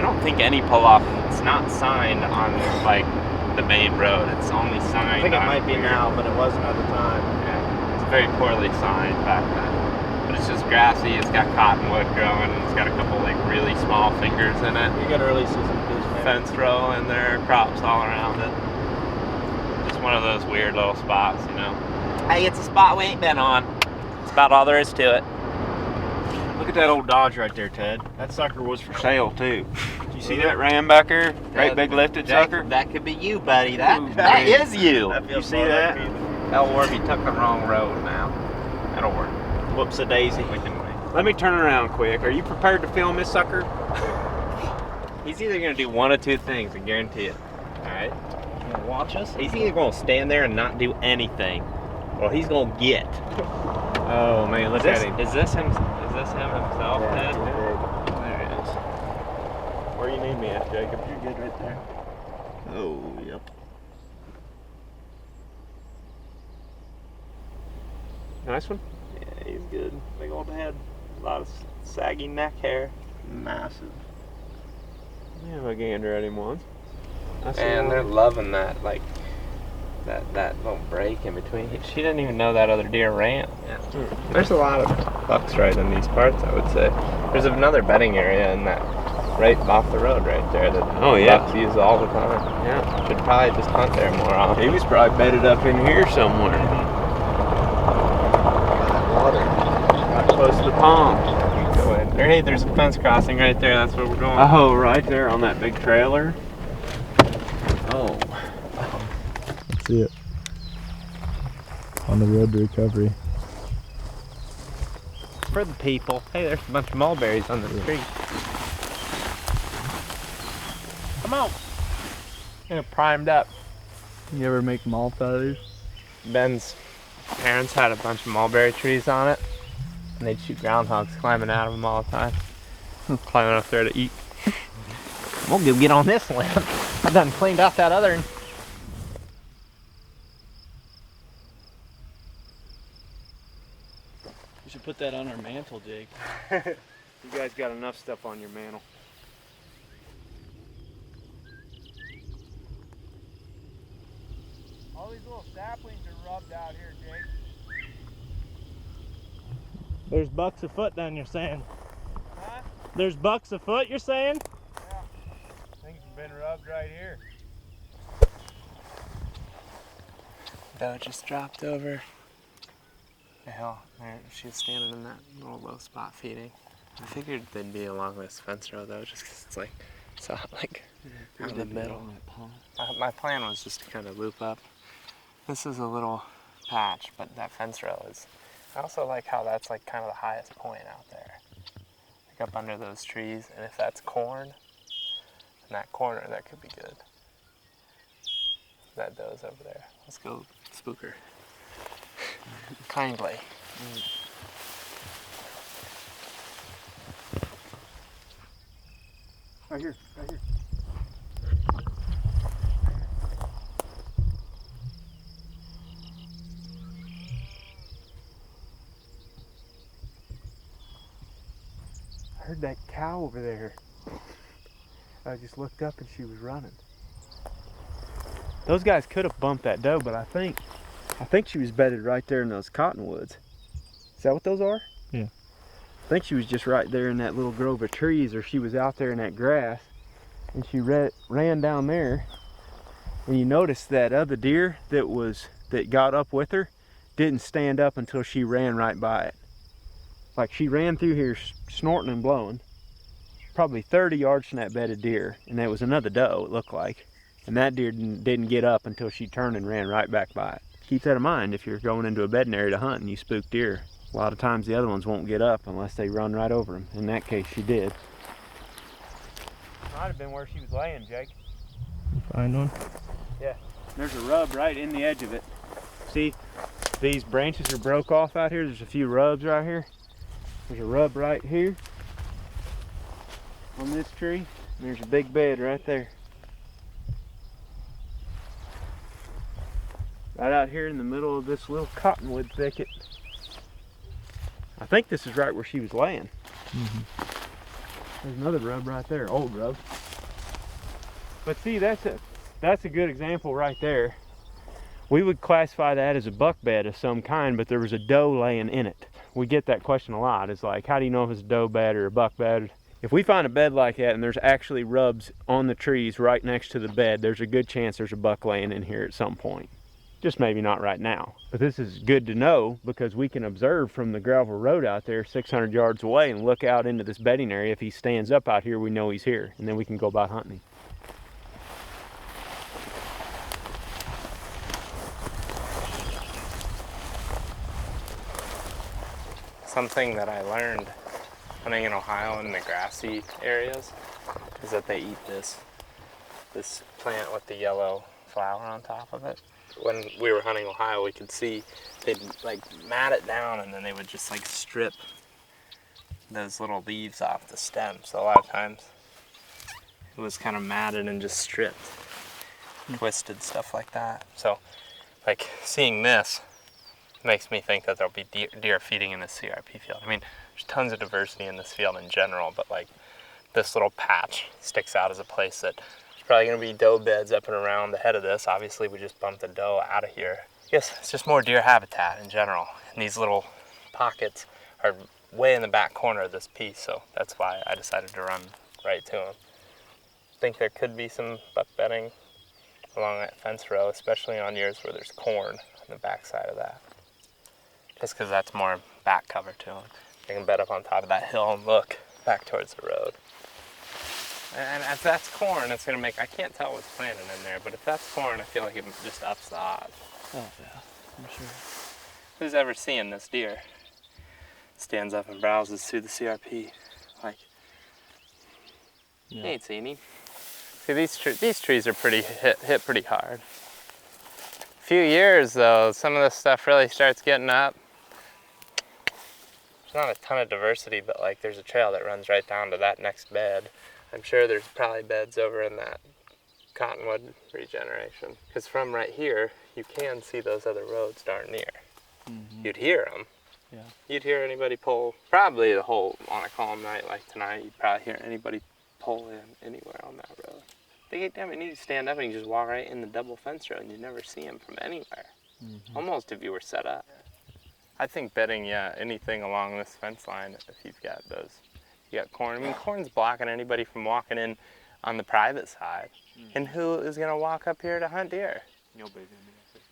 don't think any pull-off, it's not signed on like the main road. It's only signed I think it might be now, but it wasn't at the time. Yeah, it's very poorly signed back then. But it's just grassy, it's got cottonwood growing, and it's got a couple like really small fingers in it. You got early season business. Fence row and there are crops all around it. Just one of those weird little spots, you know. Hey, it's a spot we ain't been on. That's about all there is to it. Look at that old Dodge right there, Ted. That sucker was for sale too. You see that Rambucker? Great big lifted sucker? That could be you, buddy. That That is you. You see that? That'll work. He took the wrong road now. That'll work. Whoops a daisy. We can wait. Let me turn around quick. Are you prepared to film this sucker? He's either gonna do one of two things, I guarantee it. Alright? You gonna watch us? He's either gonna stand there and not do anything, or he's gonna get. Oh man, look at him. Is this him himself, Yeah, Ted? he's big. There it is. Where you need me at, Jacob? You're good right there. Oh, yep. Nice one? Yeah, he's good. Big old head. A lot of saggy neck hair. Massive. Yeah, I gander at him once. And they're loving that, like, that little break in between. She didn't even know that other deer ran. Yeah. There's a lot of bucks right in these parts, I would say. There's another bedding area in that right off the road right there that bucks use all the time. Yeah. Should probably just hunt there more often. He was probably bedded up in here somewhere. Water. Right close to the pond. Go ahead. Hey, there's a fence crossing right there. That's where we're going. Oh, right there on that big trailer. Oh. See it on the road to recovery. For the people. Hey, there's a bunch of mulberries on the street. Come on. Get primed up. You ever make malt out of these? Ben's parents had a bunch of mulberry trees on it, and they'd shoot groundhogs climbing out of them all the time. Climbing up there to eat. We'll go get on this limb. I done cleaned out that other one. We should put that on our mantle, Jake. You guys got enough stuff on your mantle. All these little saplings are rubbed out here, Jake. There's bucks afoot then, you're saying? Huh? There's bucks afoot, you're saying? Yeah. Things have been rubbed right here. Doe just dropped over the hill. There, she's standing in that little low spot feeding. I figured they'd be along this fence row though, just because it's like, out in the middle. My plan was just to kind of loop up. This is a little patch, but that fence row is, I also like how that's like kind of the highest point out there. Like up under those trees, and if that's corn, in that corner, that could be good. That doe's over there. Let's go spook her. Kindly. Right here, right here. I heard that cow over there. I just looked up and she was running. Those guys could have bumped that doe, but I think she was bedded right there in those cottonwoods. Is that what those are? Yeah. I think she was just right there in that little grove of trees, or she was out there in that grass, and she ran down there. And you notice that other deer that got up with her didn't stand up until she ran right by it. Like she ran through here snorting and blowing, probably 30 yards from that bedded deer, and there was another doe, it looked like. And that deer didn't get up until she turned and ran right back by it. Keep that in mind if you're going into a bedding area to hunt and you spook deer. A lot of times the other ones won't get up unless they run right over them. In that case, she did. Might have been where she was laying, Jake. Find one? Yeah. There's a rub right in the edge of it. See, these branches are broke off out here. There's a few rubs right here. There's a rub right here on this tree. And there's a big bed right there. Right out here in the middle of this little cottonwood thicket. I think this is right where she was laying. There's another rub right there, old rub. But see, that's a good example right there. We would classify that as a buck bed of some kind, but there was a doe laying in it. We get that question a lot. It's like, how do you know if it's a doe bed or a buck bed? If we find a bed like that and there's actually rubs on the trees right next to the bed, there's a good chance there's a buck laying in here at some point. Just maybe not right now. But this is good to know because we can observe from the gravel road out there 600 yards away and look out into this bedding area. If he stands up out here, we know he's here, and then we can go about hunting him. Something that I learned hunting in Ohio in the grassy areas is that they eat this plant with the yellow flower on top of it. When we were hunting Ohio, we could see they'd like mat it down and then they would just like strip those little leaves off the stem. So a lot of times it was kind of matted and just stripped, twisted, stuff like that. So like seeing this makes me think that there'll be deer feeding in this CRP field. I mean, there's tons of diversity in this field in general, but like this little patch sticks out as a place that there's probably gonna be doe beds up and around the head of this. Obviously, we just bumped the doe out of here. Yes, it's just more deer habitat in general. And these little pockets are way in the back corner of this piece, so that's why I decided to run right to them. I think there could be some buck bedding along that fence row, especially on years where there's corn on the back side of that. Just because that's more back cover to them. They can bed up on top of that hill and look back towards the road. And if that's corn, it's gonna make, I can't tell what's planted in there, but if that's corn, I feel like it just ups the odds. Oh yeah, I'm sure. Who's ever seen this deer? Stands up and browses through the CRP. Like, you ain't seen him. See, these trees are pretty hit pretty hard. A few years though, some of this stuff really starts getting up. There's not a ton of diversity, but like there's a trail that runs right down to that next bed. I'm sure there's probably beds over in that cottonwood regeneration. Because from right here, you can see those other roads darn near. Mm-hmm. You'd hear them. Yeah. You'd hear anybody pull, probably the whole, on a calm night like tonight, you'd probably hear anybody pull in anywhere on that road. I mean, you stand up and you just walk right in the double fence road and you never see them from anywhere. Mm-hmm. Almost if you were set up. I think bedding, yeah, anything along this fence line, if you've got those, you got corn. I mean, corn's blocking anybody from walking in on the private side. Mm-hmm. And who is gonna walk up here to hunt deer? Nobody's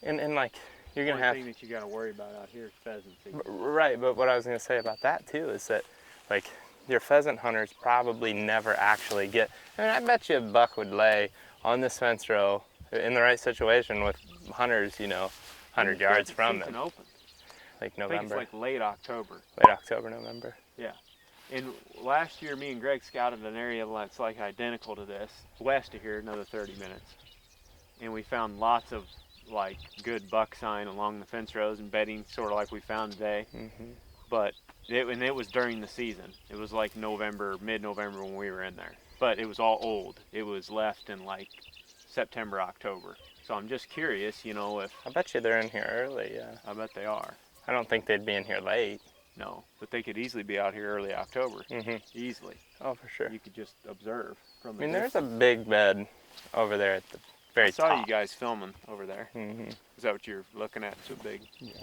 And like, you're gonna have. The thing that you gotta worry about out here is pheasants. Right, but what I was gonna say about that too is that, like, your pheasant hunters probably never actually get, I mean, I bet you a buck would lay on this fence row in the right situation with hunters, you know, 100 yards from them. Open. Like November. I think it's like late October. Late October, November. Yeah. And last year, me and Greg scouted an area that's like identical to this, west of here, another 30 minutes. And we found lots of like good buck sign along the fence rows and bedding, sort of like we found today. Mm-hmm. But it was during the season. It was like November, mid-November when we were in there. But it was all old. It was left in like September, October. So I'm just curious, you know, if... I bet you they're in here early, yeah. I bet they are. I don't think they'd be in here late. No, but they could easily be out here early October. Mm-hmm. Easily. Oh, for sure. You could just observe from the I mean, there's a big bed over there at the very top. I saw you guys filming over there. Mm-hmm. Is that what you're looking at? So big? Yeah.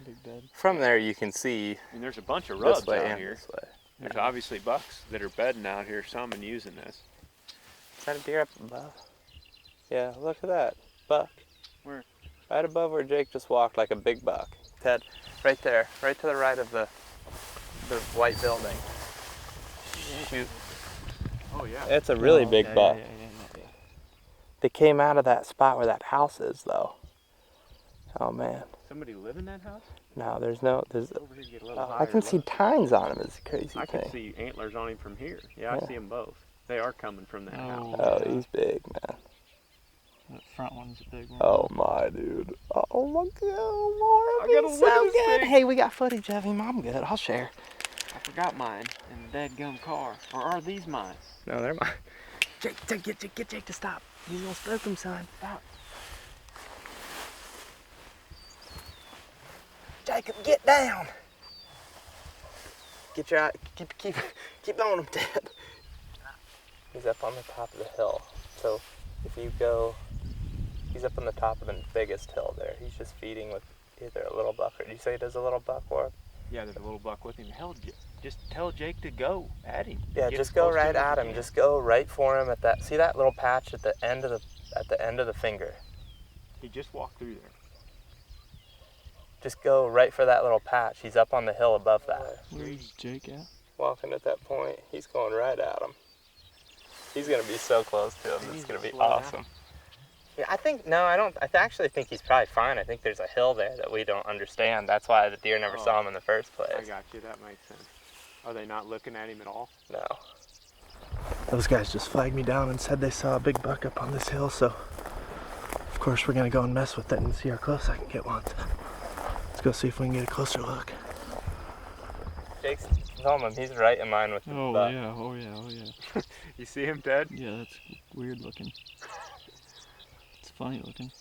Big bed. From there you can see. I mean, there's a bunch of rubs out here. This way. There's obviously bucks that are bedding out here, some and using this. Is that a deer up above? Yeah, look at that. Buck. Where? Right above where Jake just walked, like a big buck. Ted, right there, right to the right of the white building. Shoot. Oh yeah. It's a really big buck. Yeah. They came out of that spot where that house is, though. Oh man. Somebody live in that house? No, there's over here, get a little higher, I can see tines on him. It's a crazy thing. I can see antlers on him from here. Yeah, I see them both. They are coming from that house. Oh, he's big, man. That front one's a big one. Oh my, dude. Oh my God, I gotta look at this thing. Hey, we got footage of him. I'm good. I'll share. I forgot mine in the dadgum car. Or are these mine? No, they're mine. Jake, get Jake to stop. He's gonna spook him, son. Stop. Jacob, get down. Get your eye. Keep on him, Ted. He's up on the top of the hill. So if you go, he's up on the top of the biggest hill there. He's just feeding with either a little buck or, did you say there's a little buck or? Yeah, there's a little buck with him. Hell, just tell Jake to go at him. Yeah, Get just as go close to right him as at you him. can. Just go right for him at that. See that little patch at the end of the finger. He just walked through there. Just go right for that little patch. He's up on the hill above that. Where's Jake at? Walking at that point, he's going right at him. He's gonna be so close to him. It's gonna be slow down. awesome. Yeah, I don't. I actually think he's probably fine. I think there's a hill there that we don't understand. That's why the deer never saw him in the first place. I got you. That makes sense. Are they not looking at him at all? No. Those guys just flagged me down and said they saw a big buck up on this hill, so of course we're gonna go and mess with it and see how close I can get one. Let's go see if we can get a closer look. Jake's filming him. He's right in line with the Oh buck. yeah, oh yeah, oh yeah. You see him, Ted? Yeah, that's weird looking. It's funny looking.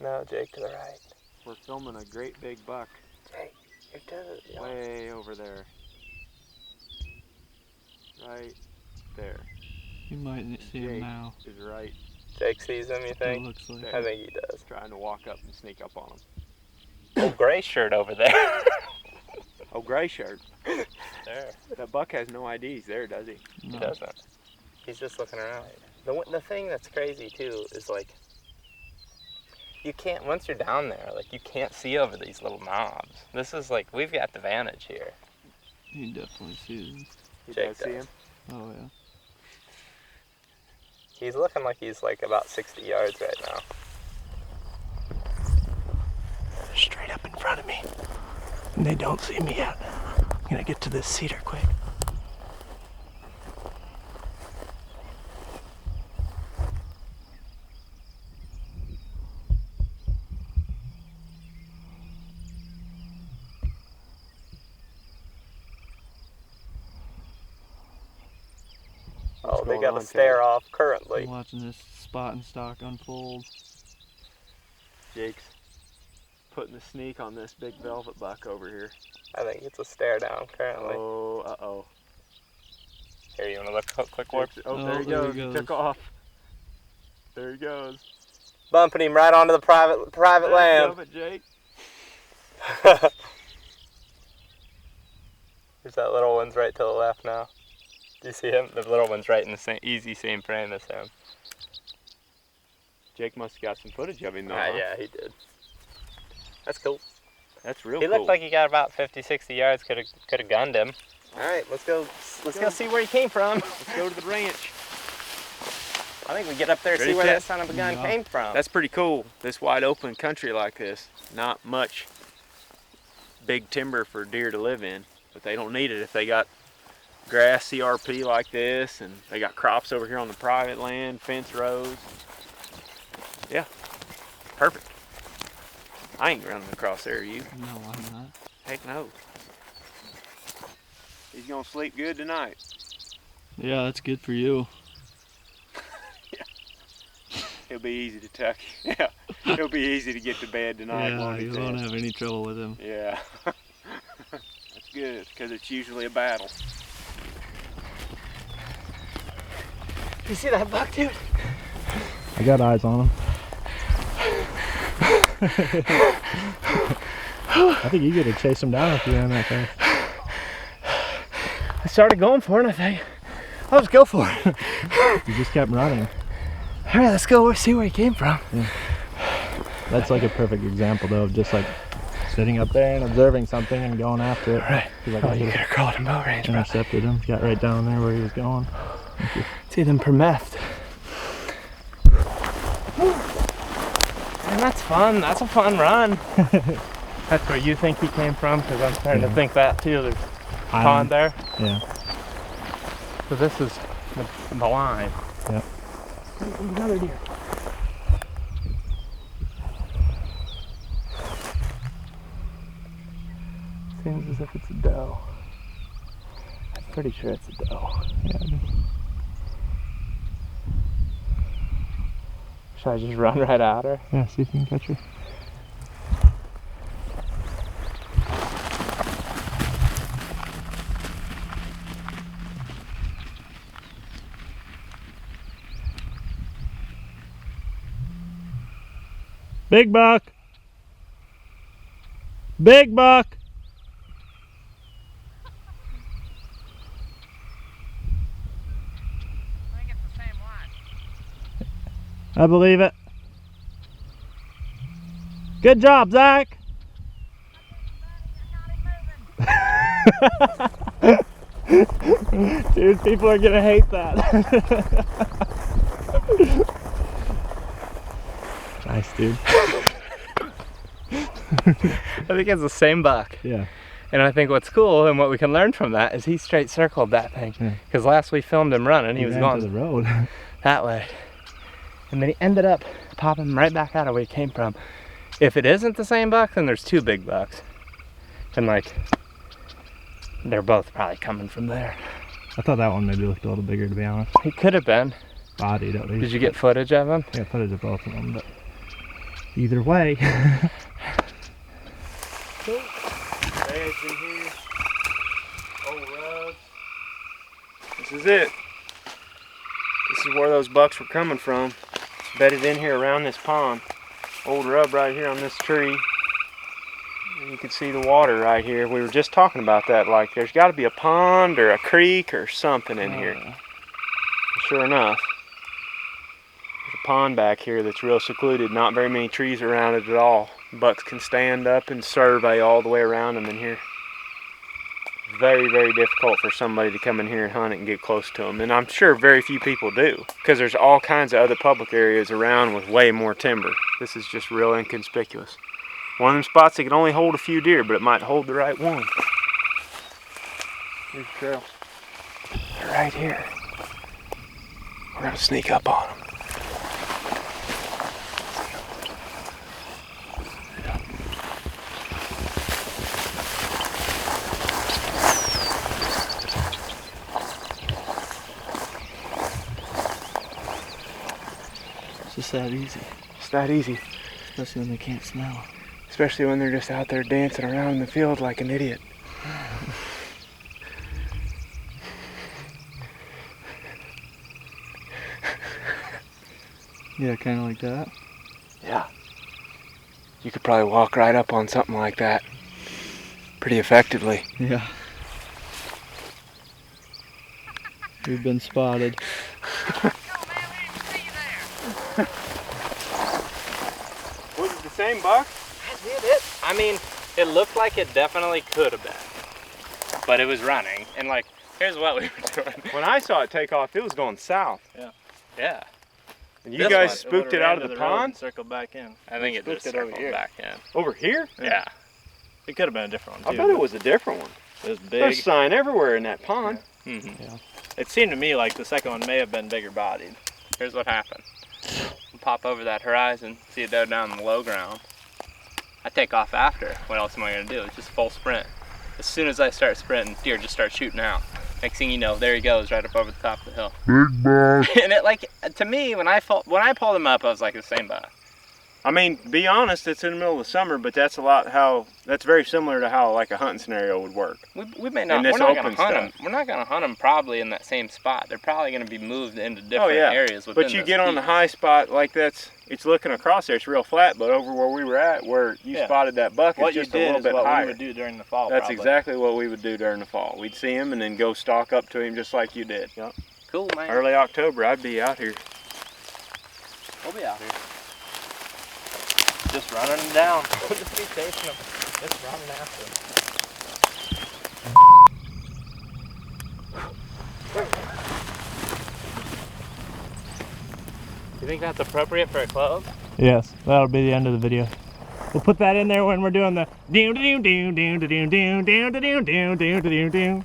No, Jake to the right. We're filming a great big buck Jake, you're to the way over there. Right there. You might see him Jake now. is right. Jake sees him, you It think? looks like. I think he does. Trying to walk up and sneak up on him. Old gray shirt over there. Oh, gray shirt. There. That buck has no IDs there, does he? He No. doesn't. He's just looking around. The thing that's crazy too is like, you can't, once you're down there, like you can't see over these little knobs. This is like, we've got the vantage here. You can definitely see him. You Jake guys see does. him? Oh yeah. He's looking like he's like about 60 yards right now. They're straight up in front of me, and they don't see me yet. I'm gonna get to this cedar quick. Oh, they going got on, a stare off I'm currently. watching this spot and stock unfold. Jake's putting the sneak on this big velvet buck over here. I think it's a stare down currently. Oh, uh-oh. Here, you want to look quick, Warp? Oh, Oh, there he there he goes. He goes. took off. There he goes. Bumping him right onto the private land. Love it, Jake. There's that little one's right to the left now. Do you see him? The little one's right in the same frame as him. Jake must have got some footage of him though. Ah, huh? yeah, he did. That's cool. That's real He cool. looked like he got about 50, 60 yards. Could have gunned him. All right, let's go see where he came from. Let's go to the ranch. I think we get up there and Ready, see where Ted? that son of a gun Yeah. came from. That's pretty cool. This wide open country like this. Not much big timber for deer to live in, but they don't need it if they got grass CRP like this, and they got crops over here on the private land, fence rows. Yeah, perfect. I ain't running across there, you. No, I'm not. Heck no. He's gonna sleep good tonight. Yeah, that's good for you. He'll be easy to tuck. Yeah, he'll be easy to get to bed tonight. Yeah, won't he, you Ted? won't have any trouble with him. Yeah. That's good, because it's usually a battle. You see that buck, dude? I got eyes on him. I think you could have chased him down if you ran that fast. I started going for it, I think. Let's go for it. You just kept running. All right, let's go see where he came from. That's like a perfect example though of just like sitting up there and observing something and going after it. Right. Like, Oh, I you could've could have crawled in bow range, bro. intercepted him. Got right down there where he was going. See them permethed. And that's fun. That's a fun run. That's where you think he came from, because I'm starting to think that too. There's a pond there. Yeah. So this is the line. Yep. Another deer. Seems as if it's a doe. I'm pretty sure it's a doe. Yeah. Should I just run right at her? Yeah, see if you can catch her. Big buck. Big buck. I think it's the same one. I believe it. Good job, Zach. Dude, people are gonna hate that. Nice, dude. I think it's the same buck. Yeah. And I think what's cool and what we can learn from that is he straight circled that thing. Because last we filmed him running, he was ran going to the road. that way. And then he ended up popping right back out of where he came from. If it isn't the same buck, then there's two big bucks. And like, they're both probably coming from there. I thought that one maybe looked a little bigger, to be honest. He could have been. Bodied at least. Did you get footage of him? Yeah, footage of both of them, but either way. Beds in here. Old rubs. This is it. This is where those bucks were coming from. It's bedded in here around this pond. Old rub right here on this tree. And you can see the water right here. We were just talking about that, like there's got to be a pond or a creek or something in here. Sure enough, there's a pond back here that's real secluded, not very many trees around it at all. Bucks can stand up and survey all the way around them in here. Very, very difficult for somebody to come in here and hunt it and get close to them. And I'm sure very few people do, because there's all kinds of other public areas around with way more timber. This is just real inconspicuous. One of them spots that can only hold a few deer, but it might hold the right one. Here's the trail. They're right here. We're gonna sneak up on them. It's just that easy. It's that easy. Especially when they can't smell. Especially when they're just out there dancing around in the field like an idiot. Yeah, kind of like that. Yeah. You could probably walk right up on something like that pretty effectively. Yeah. We've been spotted. Was it the same buck? I mean, it looked like it definitely could have been. But it was running. And like, here's what we were doing. When I saw it take off, it was going south. Yeah. And you This guys one, spooked it out of the pond? Circled back in. I think it Spooked just it over circled here. back in. Over here? Yeah. It could have been a different one I too. bet it was a different one. It was big. There's sign everywhere in that pond. It seemed to me like the second one may have been bigger bodied. Here's what happened. We'll pop over that horizon, see it down in the low ground. I take off after. What else am I gonna do? It's just full sprint. As soon as I start sprinting, deer just start shooting out. Next thing you know, there he goes, right up over the top of the hill. Big buck. And it, like, to me, when I pulled him up, I was like, the same buck. I mean, to be honest, it's in the middle of the summer, but that's that's very similar to how like a hunting scenario would work. We may not. We're not gonna hunt them. We're not gonna hunt them probably in that same spot. They're probably gonna be moved into different areas within But you this get on the piece. high spot like it's looking across there. It's real flat, but over where we were at, where you spotted that buck, What it's you just did a little is bit what higher. we would do during the fall. That's probably. exactly what we would do during the fall. We'd see him and then go stalk up to him just like you did. Yep. Cool, man. Early October, I'd be out here. We'll be out here. Just running them down. We'll just be chasing them. Just running after them. You think that's appropriate for a close? Yes, that'll be the end of the video. We'll put that in there when we're doing the doom doom doom doom doom doom doom doom doom doom doom doom.